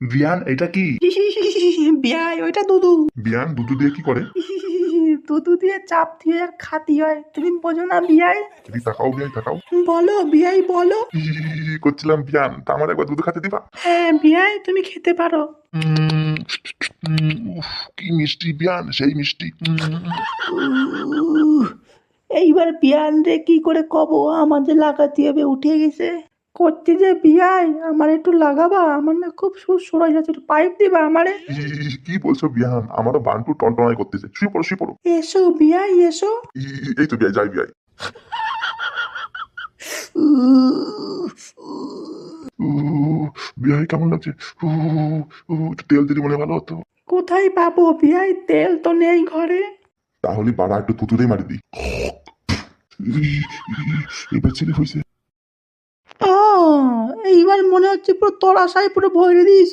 বিয়ান, এটা কি? বিয়াই ওইটা দুধু। বিয়ান দুধ দিয়ে কি করে? দুধু দিয়ে চাপ দিয়ে আর খাতি হয়, তুমি বোঝো না বিয়াই? যদি তাকাও বিয়াই, তাকাও। বলো বিয়াই বলো। করছিলাম বিয়ান, তা আমার একবার দুধ খাতে দিবা? হ্যাঁ বিয়াই, তুমি খেতে পারো। উম, উফ, কি মিষ্টি বিয়ান, সেই মিষ্টি। উহ, এইবার বিয়ান রে কি করে কব, আমার যে লাগাতে হবে উঠে গেছে। করতে যে বিয়াই, আমার একটু লাগাবা, আমার না খুব সুর সরে যাচ্ছে, একটু পাইপ দিবা আমারে। কি বলছো বিয়ান? আমারও বান্টু টনটনাই করতেছে, শুয়ে পড়ো শুয়ে পড়ো। এসো বিয়াই এসো। এই তো বিয়াই, যাই বিয়াই। উহ, বিয়াই কেমন লাগছে? একটু তেল দিলে মনে হয় ভালো হতো। কোথায় পাবো বিয়াই, তেল তো নেই ঘরে। তাহলে বাড়া একটু থুতুতেই মারি দিই। এবার ছেলে হয়েছে। এইবার মনে হচ্ছে পুরো তরাশাই পুরো ভরে দিয়েছ।